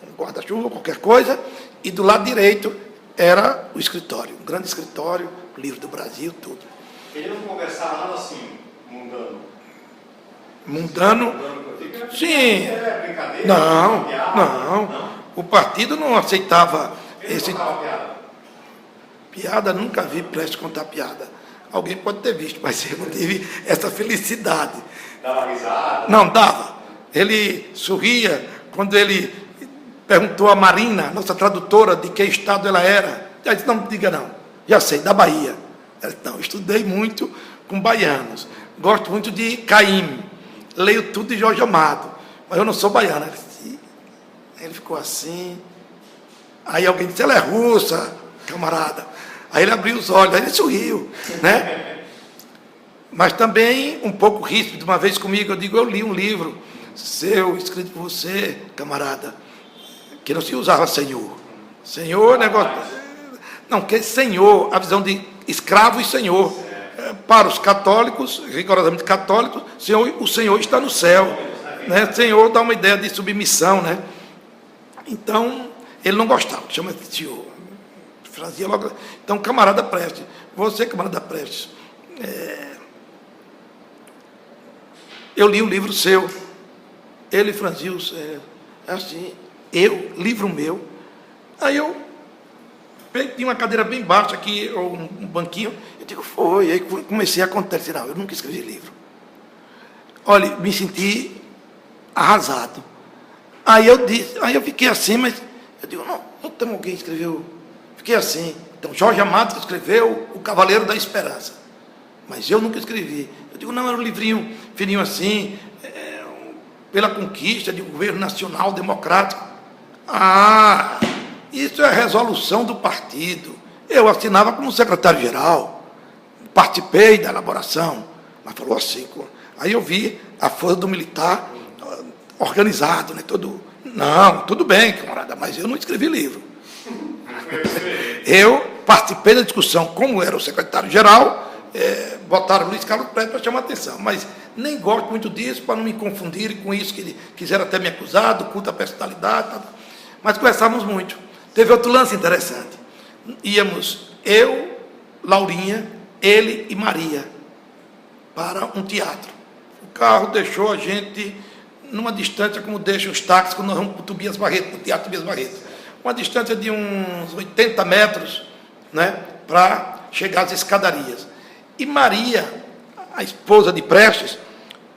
um guarda-chuva, qualquer coisa, e do lado direito era o escritório, um grande escritório, livro do Brasil, tudo. Ele não conversava nada assim, mundano? Mundano? Sim. É brincadeira? Não. O partido não aceitava Ele esse... contava piada? Piada, nunca vi Prestes contar piada. Alguém pode ter visto, mas eu não tive essa felicidade. Dava risada? Não, dava. Ele sorria quando ele perguntou a Marina, nossa tradutora, de que estado ela era. Ela disse, não diga não, já sei, da Bahia. Ela disse, não, estudei muito com baianos, gosto muito de Caíme, leio tudo de Jorge Amado, mas eu não sou baiano. Ele ficou assim. Aí alguém disse, ela é russa, camarada. Aí ele abriu os olhos, aí ele sorriu, né? Mas também um pouco ríspido. Uma vez comigo, eu digo, eu li um livro seu, escrito por você, camarada, que não se usava senhor. Senhor, negócio... Não, que senhor, a visão de escravo e senhor. Para os católicos, rigorosamente católicos, o Senhor está no céu. Né? Senhor dá uma ideia de submissão, né? Então, ele não gostava, chama de senhor. Fazia logo. Então, camarada Prestes, você, camarada Prestes, eu li um livro seu, ele franziu, assim, livro meu, aí eu tinha uma cadeira bem baixa aqui, ou um banquinho, eu digo, foi, aí comecei a contar, disse, não, eu nunca escrevi livro. Olha, me senti arrasado. Aí eu fiquei assim, mas eu digo, não tem alguém que escreveu. Fiquei assim. Então, Jorge Amado escreveu O Cavaleiro da Esperança. Mas eu nunca escrevi. Eu digo, não, era um livrinho fininho assim, pela conquista de um governo nacional democrático. Ah, isso é a resolução do partido. Eu assinava como secretário-geral. Participei da elaboração. Mas falou assim. Aí eu vi a força do militar organizado, né? Não, tudo bem, camarada, mas eu não escrevi livro. Eu participei da discussão, como era o secretário-geral, botaram Luiz Carlos Prestes para chamar a atenção, mas nem gosto muito disso, para não me confundirem com isso, que quiseram até me acusar, do culto à personalidade, mas conversávamos muito. Teve outro lance interessante. Íamos, eu, Laurinha, ele e Maria, para um teatro. O carro deixou a gente numa distância, como deixam os táxis quando nós vamos para o Tobias Barreto, para o Teatro Tobias Barreto. Uma distância de uns 80 metros, né, para chegar às escadarias. E Maria, a esposa de Prestes,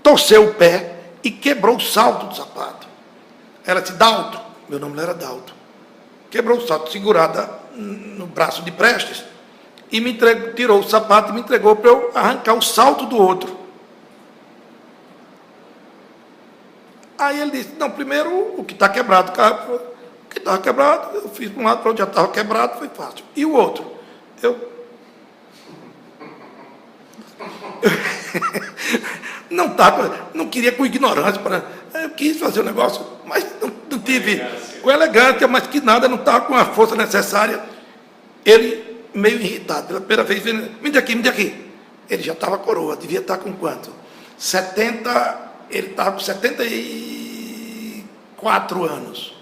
torceu o pé e quebrou o salto do sapato. Ela disse, Dalto, meu nome não era Dalto, quebrou o salto, segurada no braço de Prestes, e tirou o sapato e me entregou para eu arrancar o salto do outro. Aí ele disse, não, primeiro o que está quebrado, o que estava quebrado, eu fiz para um lado, para onde já estava quebrado, foi fácil. E o outro? Não queria com ignorância, eu quis fazer o negócio, mas não tive, com elegância, mas que nada, não estava com a força necessária. Ele, meio irritado, pela primeira vez, me dê aqui. Ele já estava coroa, devia estar com quanto? 70, ele estava com 74 anos,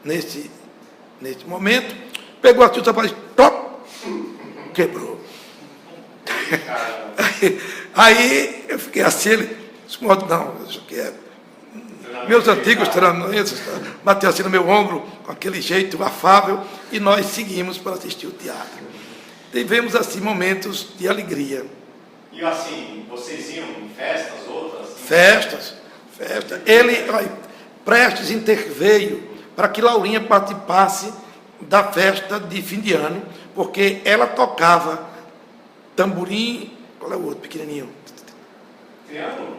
nesse momento, pegou assim o sapato, quebrou. Aí eu fiquei assim, ele disse, não, isso aqui é... Meus antigos treinamentos, bateu assim no meu ombro, com aquele jeito afável, e nós seguimos para assistir o teatro. Tivemos assim momentos de alegria. E assim, vocês iam em festas, outras? Festas. Ele, Prestes interveio para que Laurinha participasse da festa de fim de ano, porque ela tocava tamborim, qual é o outro pequenininho? Triângulo?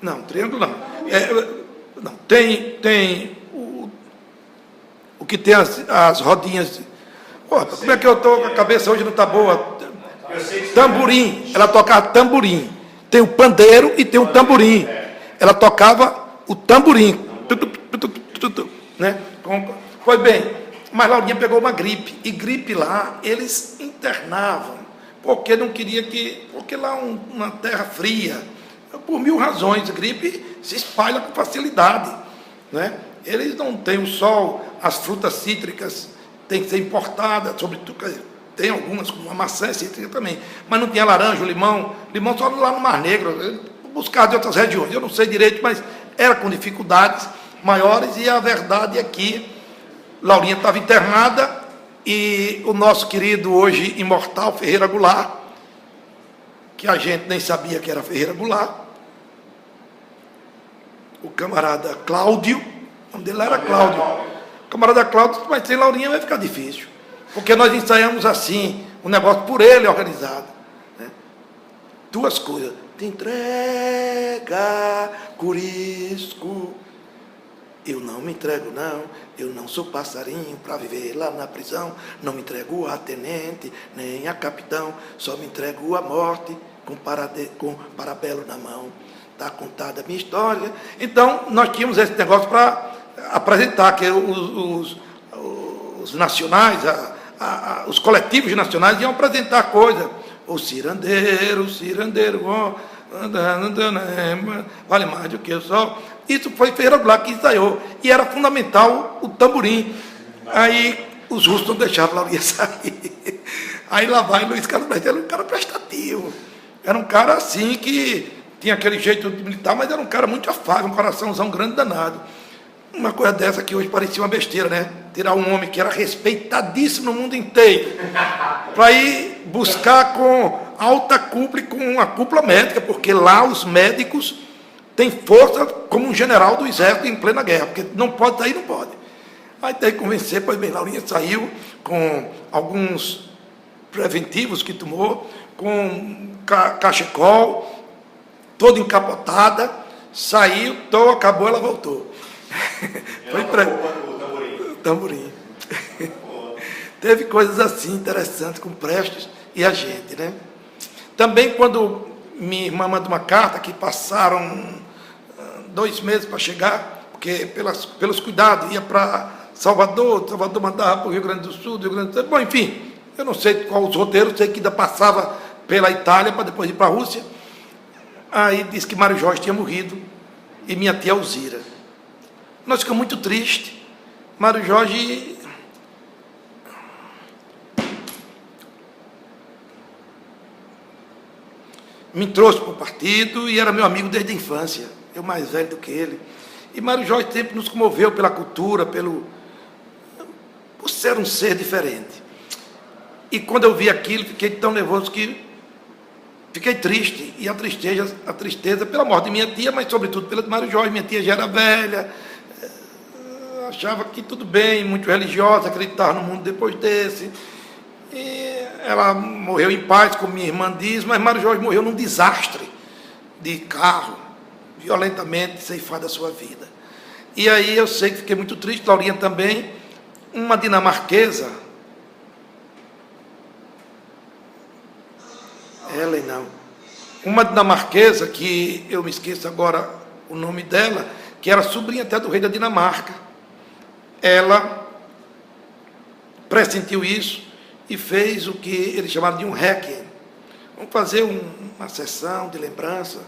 Não, triângulo não. Não, tem o que tem as rodinhas. Como é que eu estou com a cabeça hoje não está boa? Tamborim, ela tocava tamborim. tem o pandeiro e tem o tamborim. Ela tocava o tamborim. Né? Pois bem, mas Laurinha pegou uma gripe. E gripe lá, eles internavam, porque não queria que... Porque lá uma terra fria, por 1000 razões, a gripe se espalha com facilidade. Né? Eles não têm o sol, as frutas cítricas têm que ser importadas, sobretudo, tem algumas, como a maçã cítrica também, mas não tinha laranja, limão só lá no Mar Negro, buscar de outras regiões, eu não sei direito, mas era com dificuldades maiores, e a verdade é que Laurinha estava internada, e o nosso querido, hoje imortal, Ferreira Goulart, que a gente nem sabia que era Ferreira Goulart, o camarada Cláudio, o nome dele era Cláudio, o camarada Cláudio, mas sem Laurinha vai ficar difícil, porque nós ensaiamos assim, um negócio por ele organizado, né? 2 coisas, te entrega, Corisco, eu não me entrego não, eu não sou passarinho para viver lá na prisão, não me entrego a tenente, nem a capitão, só me entrego a morte com parabelo na mão. Está contada a minha história. Então, nós tínhamos esse negócio para apresentar, que os nacionais, os coletivos nacionais iam apresentar coisas. O cirandeiro, vale mais do que o sol. Isso foi Ferreira Goulart que ensaiou. E era fundamental o tamborim. Aí os russos não deixavam Laurinha sair. Aí lá vai Luiz Carlos Prestes, era um cara prestativo. Era um cara assim que tinha aquele jeito de militar, mas era um cara muito afável, um coraçãozão grande danado. Uma coisa dessa que hoje parecia uma besteira, né? Tirar um homem que era respeitadíssimo no mundo inteiro para ir buscar com alta cúpula e com uma cúpula médica, porque lá os médicos têm força como um general do exército em plena guerra, porque não pode sair, não pode. Aí tem que convencer, pois bem, Laurinha saiu com alguns preventivos que tomou, com cachecol, toda encapotada, saiu, acabou, ela voltou. Foi o tamborim. Teve coisas assim interessantes com Prestes e a gente, né? Também quando minha irmã mandou uma carta, que passaram 2 meses para chegar, porque pelos cuidados, ia para Salvador mandava para o Rio Grande do Sul, bom, enfim, eu não sei qual os roteiros, sei que ainda passava pela Itália para depois ir para a Rússia. Aí disse que Mário Jorge tinha morrido e minha tia Alzira. Nós ficamos muito tristes. Mário Jorge me trouxe para o partido e era meu amigo desde a infância, eu mais velho do que ele. E Mário Jorge sempre nos comoveu pela cultura, por ser um ser diferente. E quando eu vi aquilo, fiquei tão nervoso que fiquei triste. E a tristeza pela morte de minha tia, mas sobretudo pela de Mário Jorge. Minha tia já era velha, achava que tudo bem, muito religiosa, acreditava no mundo depois desse. E ela morreu em paz, como minha irmã diz, mas Mário Jorge morreu num desastre de carro, violentamente ceifado a sua vida. E aí eu sei que fiquei muito triste, Laurinha também. Uma dinamarquesa, Ellen não, uma dinamarquesa, que eu me esqueço agora o nome dela, que era sobrinha até do rei da Dinamarca, ela pressentiu isso e fez o que eles chamaram de um requiem. Vamos fazer uma sessão de lembrança,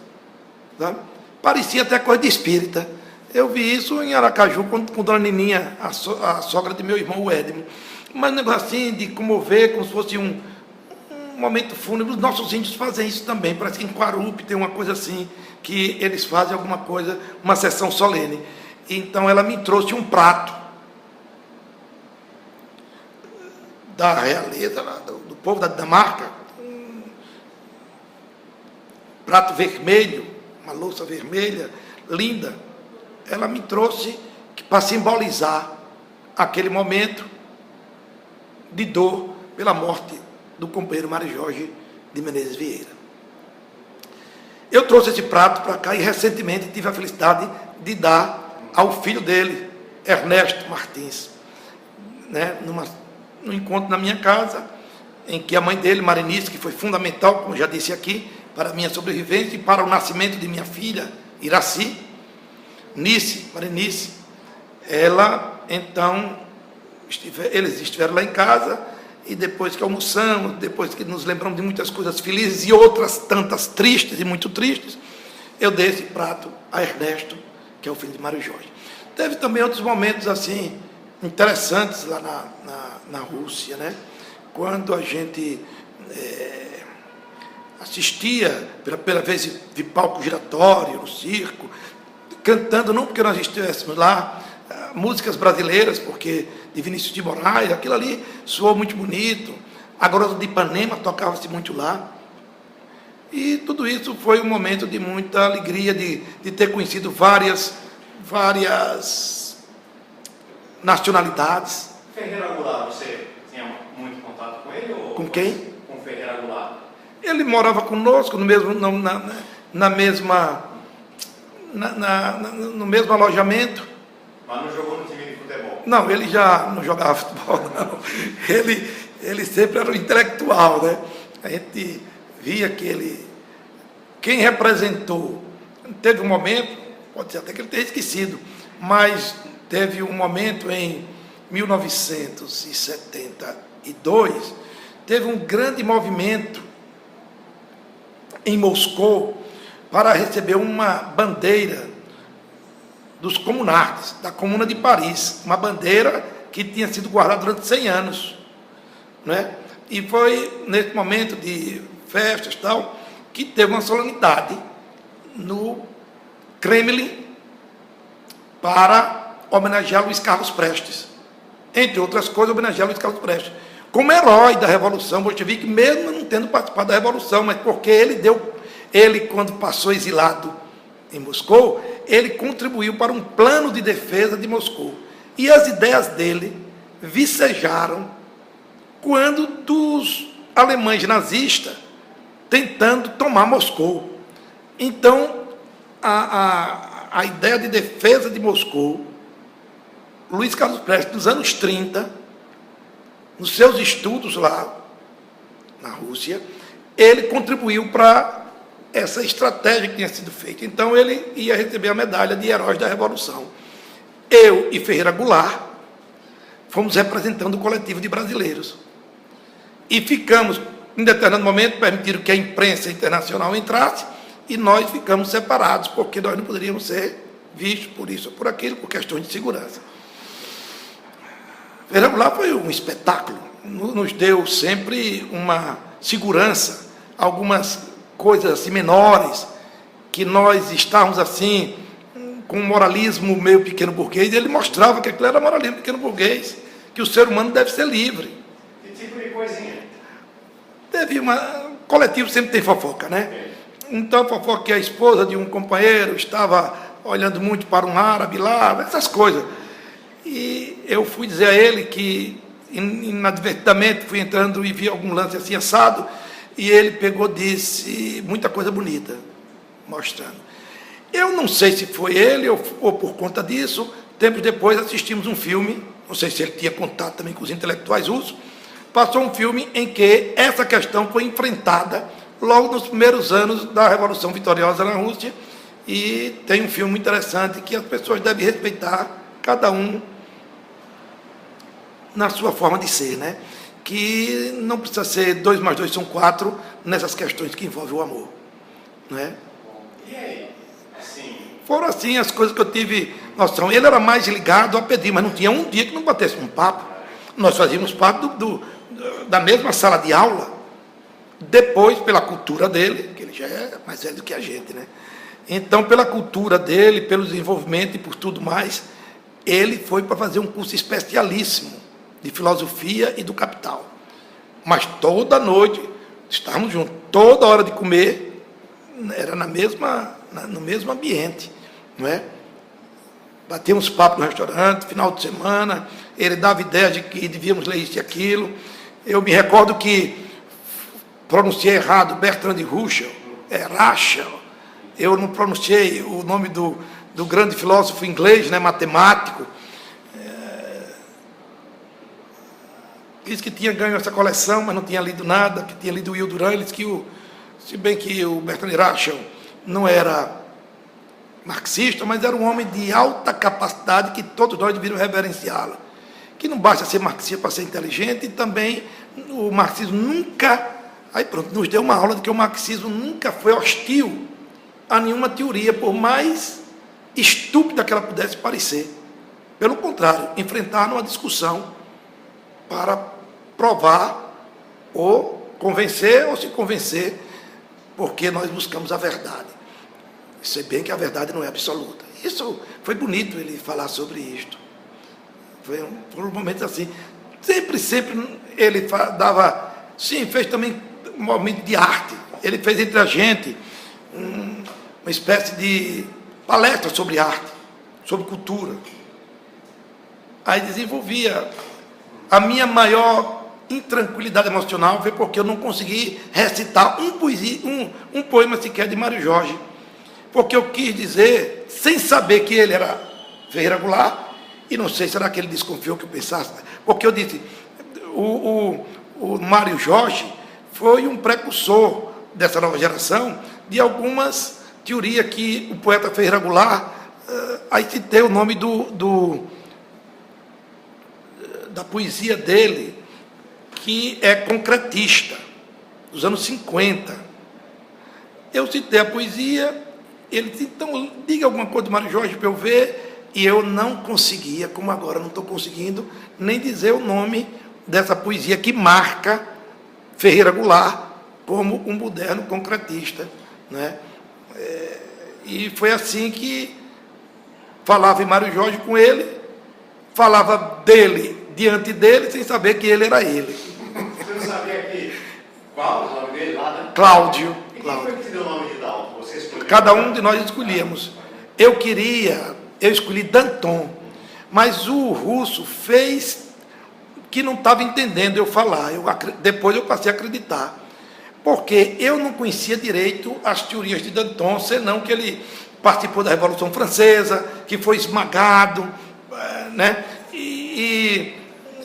sabe? Parecia até coisa de espírita. Eu vi isso em Aracaju com Dona Nininha, a sogra de meu irmão, o Edmo. Mas um negócio assim de comover, como se fosse um momento fúnebre. Os nossos índios fazem isso também. Parece que em Quarupi tem uma coisa assim, que eles fazem alguma coisa, uma sessão solene. Então ela me trouxe um prato da realeza, do povo da Dinamarca, um prato vermelho, uma louça vermelha, linda. Ela me trouxe para simbolizar aquele momento de dor pela morte do companheiro Mário Jorge de Menezes Vieira. Eu trouxe esse prato para cá e recentemente tive a felicidade de dar ao filho dele, Ernesto Martins, né, num encontro na minha casa, em que a mãe dele, Marinice, que foi fundamental, como já disse aqui, para a minha sobrevivência e para o nascimento de minha filha, Iraci, Marinice. Ela, então, eles estiveram lá em casa, e depois que almoçamos, depois que nos lembramos de muitas coisas felizes e outras tantas tristes e muito tristes, eu dei esse prato a Ernesto, que é o filho de Mário Jorge. Teve também outros momentos assim interessantes lá na Rússia, né? Quando a gente assistia pela primeira vez de palco giratório, no circo, cantando, não porque nós estivéssemos lá, músicas brasileiras, porque de Vinícius de Moraes, aquilo ali soou muito bonito, a Garota de Ipanema tocava-se muito lá, e tudo isso foi um momento de muita alegria, de ter conhecido várias nacionalidades. Ferreira Goulart, você tinha muito contato com ele? Ou com quem? Com Ferreira Goulart. Ele morava conosco no mesmo alojamento. Mas não jogou no time de futebol? Não, ele já não jogava futebol, não. Ele sempre era um intelectual, né? A gente via que quem representou, teve um momento, pode ser até que ele tenha esquecido, mas teve um momento em 1972, teve um grande movimento em Moscou para receber uma bandeira dos comunards, da Comuna de Paris, uma bandeira que tinha sido guardada durante 100 anos, né? E foi nesse momento de festas e tal, que teve uma solenidade no Kremlin para homenagear Luiz Carlos Prestes, entre outras coisas, homenagear Luiz Carlos Prestes como herói da Revolução Bolchevique, mesmo não tendo participado da Revolução, mas porque ele quando passou exilado em Moscou, ele contribuiu para um plano de defesa de Moscou. E as ideias dele vicejaram quando dos alemães nazistas tentando tomar Moscou. Então, a ideia de defesa de Moscou, Luiz Carlos Prestes, nos anos 30, nos seus estudos lá na Rússia, ele contribuiu para essa estratégia que tinha sido feita. Então, ele ia receber a medalha de Heróis da Revolução. Eu e Ferreira Goulart fomos representando o coletivo de brasileiros. E ficamos, em determinado momento, permitiram que a imprensa internacional entrasse, e nós ficamos separados, porque nós não poderíamos ser vistos por isso ou por aquilo, por questões de segurança. Ferreira Goulart foi um espetáculo, nos deu sempre uma segurança, algumas coisas assim menores, que nós estávamos assim, com um moralismo meio pequeno burguês, e ele mostrava que aquilo era moralismo pequeno burguês, que o ser humano deve ser livre. Que tipo de coisinha? Coletivo sempre tem fofoca, né? Então, a fofoca que a esposa de um companheiro estava olhando muito para um árabe lá, essas coisas. E eu fui dizer a ele que, inadvertidamente, fui entrando e vi algum lance assim assado, e ele pegou e disse muita coisa bonita, mostrando. Eu não sei se foi ele ou por conta disso, tempos depois assistimos um filme, não sei se ele tinha contato também com os intelectuais russos, passou um filme em que essa questão foi enfrentada logo nos primeiros anos da Revolução Vitoriosa na Rússia, e tem um filme interessante que as pessoas devem respeitar, cada um na sua forma de ser, né? Que não precisa ser 2 mais 2 são 4 nessas questões que envolvem o amor, né? E aí? Assim... Foram assim as coisas que eu tive noção. Ele era mais ligado a pedir, mas não tinha um dia que não batesse um papo. Nós fazíamos parte da mesma sala de aula, depois, pela cultura dele, que ele já é mais velho do que a gente, né? Então, pela cultura dele, pelo desenvolvimento e por tudo mais, ele foi para fazer um curso especialíssimo de filosofia e do Capital. Mas toda noite, estávamos juntos, toda hora de comer, era no mesmo ambiente, não é? Batíamos papo no restaurante, final de semana, ele dava ideia de que devíamos ler isso e aquilo. Eu me recordo que pronunciei errado Bertrand Russell, Russell. Eu não pronunciei o nome do grande filósofo inglês, né, matemático. Disse que tinha ganho essa coleção, mas não tinha lido nada, que tinha lido Will Durant. Ele disse que se bem que o Bertrand Russell não era marxista, mas era um homem de alta capacidade que todos nós devíamos reverenciá-lo. Que não basta ser marxista para ser inteligente, e também o marxismo nunca, aí pronto, nos deu uma aula de que o marxismo nunca foi hostil a nenhuma teoria, por mais estúpida que ela pudesse parecer. Pelo contrário, enfrentar numa discussão para provar ou convencer ou se convencer, porque nós buscamos a verdade. Se bem que a verdade não é absoluta. Isso foi bonito ele falar sobre isto. Foram momentos assim. Sempre ele dava... Sim, fez também um momento de arte. Ele fez entre a gente uma espécie de palestra sobre arte, sobre cultura. Aí desenvolvia. A minha maior intranquilidade emocional foi porque eu não consegui recitar um poema sequer de Mário Jorge. Porque eu quis dizer, sem saber que ele era Ferreira Goulart, e não sei, será que ele desconfiou que eu pensasse? Porque eu disse, o Mário Jorge foi um precursor dessa nova geração de algumas teorias que o poeta Ferreira Goulart, aí citei o nome da poesia dele, que é concretista, dos anos 50. Eu citei a poesia, ele disse, então, diga alguma coisa do Mário Jorge para eu ver, e eu não conseguia, como agora não estou conseguindo, nem dizer o nome dessa poesia que marca Ferreira Goulart como um moderno concretista, né? E foi assim que falava em Mário Jorge com ele, falava dele diante dele, sem saber que ele era ele. Você não sabia que... Qual o nome dele lá, né? Cláudio. E quem foi que te deu o nome de Dalton? Você escolheu? Cada um de nós escolhíamos. Eu escolhi Danton, mas o russo fez que não estava entendendo eu falar. Depois eu passei a acreditar. Porque eu não conhecia direito as teorias de Danton, senão que ele participou da Revolução Francesa, que foi esmagado, né? E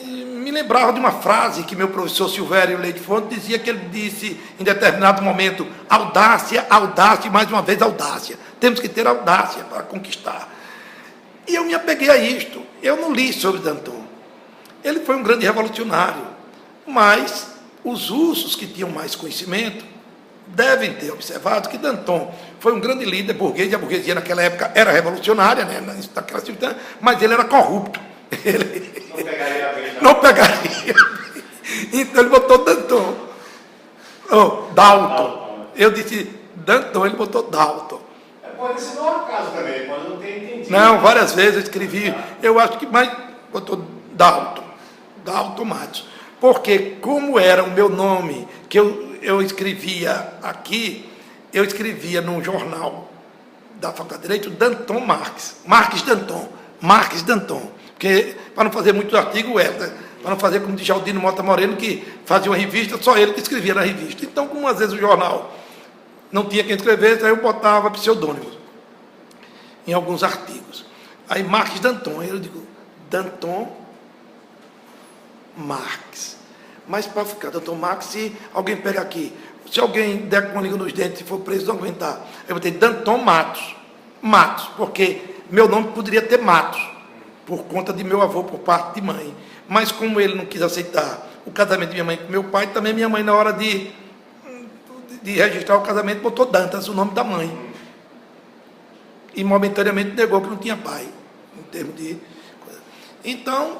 me lembrava de uma frase que meu professor Silvério Leite Fonte dizia, que ele disse em determinado momento, audácia, audácia e mais uma vez audácia. Temos que ter audácia para conquistar. E eu me apeguei a isto. Eu não li sobre Danton. Ele foi um grande revolucionário, mas os russos que tinham mais conhecimento devem ter observado que Danton foi um grande líder burguês, e a burguesia naquela época era revolucionária, né, naquela circunstância, mas ele era corrupto. Ele não pegaria bem. Não pegaria. Então ele botou Danton. Dalton. Eu disse Danton, ele botou Dalton. Pode ser no acaso também, pode não ter entendido. Não, várias vezes eu escrevi, eu acho que mais botou Dalton Matos. Porque como era o meu nome, que eu escrevia aqui, eu escrevia num jornal da Faculdade de Direito, Danton Marques Danton. Porque, para não fazer muitos artigos, para não fazer como Djaldino Mota Moreno, que fazia uma revista, só ele que escrevia na revista. Então, como às vezes o jornal não tinha quem escrevesse, aí eu botava pseudônimos em alguns artigos. Aí Marques Danton, aí eu digo, Danton Marques. Mas para ficar Danton Marques, se alguém pega aqui, se alguém der com a língua nos dentes e for preso, não aguentar. Eu botei Danton Matos, porque meu nome poderia ter Matos, por conta de meu avô, por parte de mãe. Mas como ele não quis aceitar o casamento de minha mãe com meu pai, também minha mãe, na hora de registrar o casamento, botou Dantas, o nome da mãe. E momentaneamente negou que não tinha pai, em termos de coisa. Então,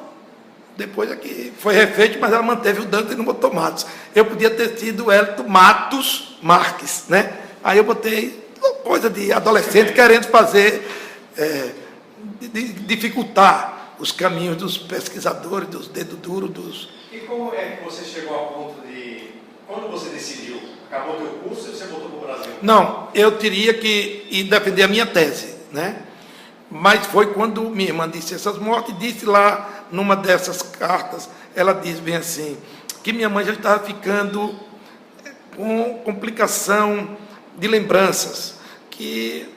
depois é que foi refeito, mas ela manteve o Dantas e não botou Matos. Eu podia ter sido Hélito Matos Marques, né? Aí eu botei coisa de adolescente querendo fazer, dificultar os caminhos dos pesquisadores, dos dedos duros, E como é que você chegou ao ponto de... Quando você decidiu? Acabou o teu curso e você voltou para o Brasil? Não, eu teria que ir defender a minha tese, né? Mas foi quando minha irmã disse essas mortes, disse lá, numa dessas cartas, ela diz bem assim, que minha mãe já estava ficando com complicação de lembranças, que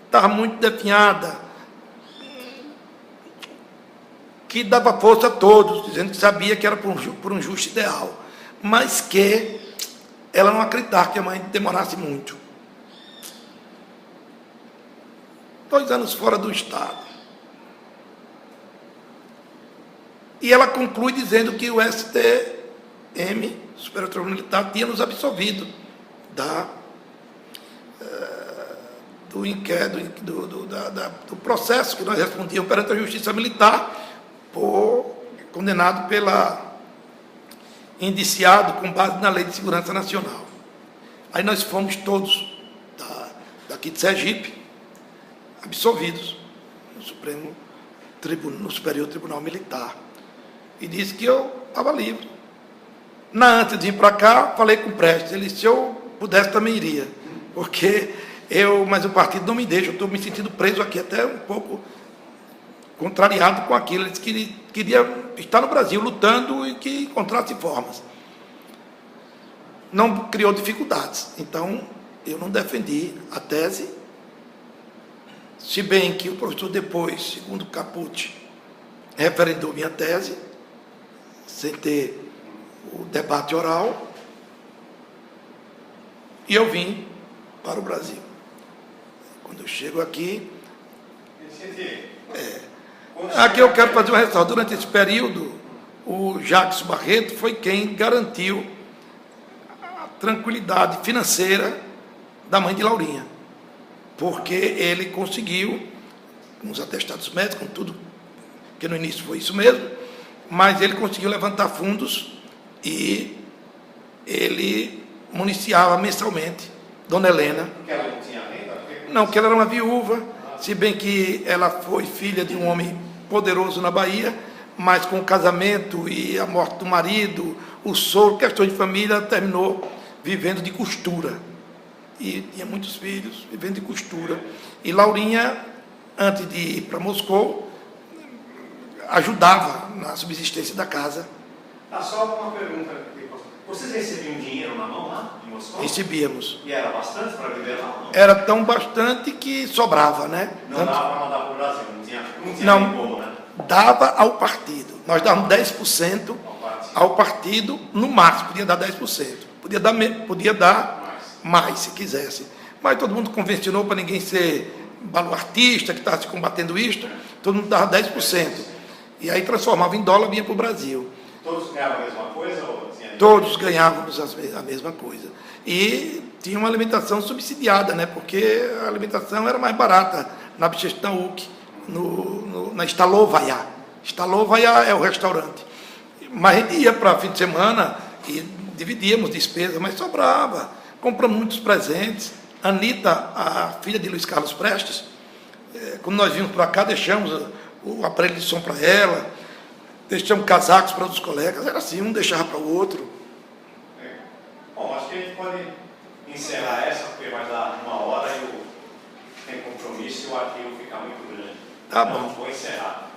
estava muito definhada, que dava força a todos, dizendo que sabia que era por um justo ideal, mas que ela não acreditava que a mãe demorasse muito. 2 anos fora do estado. E ela conclui dizendo que o STM, Superior Tribunal Militar, tinha nos absolvido do inquérito, do processo que nós respondíamos perante a Justiça Militar, condenado indiciado com base na Lei de Segurança Nacional. Aí nós fomos todos daqui de Sergipe absolvidos no Superior Tribunal Militar. E disse que eu estava livre. Antes de ir para cá, falei com o Prestes. Ele disse, se eu pudesse, também iria. Mas o partido não me deixa, eu estou me sentindo preso aqui, até um pouco contrariado com aquilo. Ele disse que queria estar no Brasil, lutando e que encontrasse formas. Não criou dificuldades. Então, eu não defendi a tese, se bem que o professor depois, segundo Capucci, referendou minha tese, sem ter o debate oral, e eu vim para o Brasil. Quando eu chego aqui, aqui eu quero fazer uma ressalva. Durante esse período, o Jacques Barreto foi quem garantiu a tranquilidade financeira da mãe de Laurinha, porque ele conseguiu, com os atestados médicos, com tudo, que no início foi isso mesmo, mas ele conseguiu levantar fundos e ele municiava mensalmente Dona Helena. Porque ela não tinha renda? Não, que ela era uma viúva, se bem que ela foi filha de um homem poderoso na Bahia, mas com o casamento e a morte do marido, o sogro, questão de família, ela terminou vivendo de costura. E tinha muitos filhos vivendo de costura. E Laurinha, antes de ir para Moscou, ajudava na subsistência da casa. Só uma pergunta. Vocês recebiam dinheiro na mão lá, em Moscou? Recebíamos. E era bastante para viver lá? Não? Era tão bastante que sobrava, né? Não dava para mandar para o Brasil, não tinha não, nem como, né? Dava ao partido. Nós dávamos 10% ao partido, no máximo, podia dar 10%. Podia dar mais, se quisesse. Mas todo mundo convencionou para ninguém ser baluartista, que estava se combatendo isto, todo mundo dava 10%. E aí transformava em dólar e vinha para o Brasil. Todos ganhavam a mesma coisa? Ou tinha... Todos ganhávamos a mesma coisa. E tinha uma alimentação subsidiada, né? Porque a alimentação era mais barata na Bchestanauk, na Stalovaia. Stalovaia é o restaurante. Mas a gente ia para fim de semana e dividíamos despesas, mas sobrava. Compramos muitos presentes. Anitta, a filha de Luiz Carlos Prestes, quando nós vimos para cá, deixamos o aparelho de som para ela, deixamos casacos para os colegas, era assim, um deixava para o outro. Bom, acho que a gente pode encerrar essa, porque vai dar 1 hora e eu tenho compromisso e o arquivo fica muito grande. Tá bom. Vou encerrar.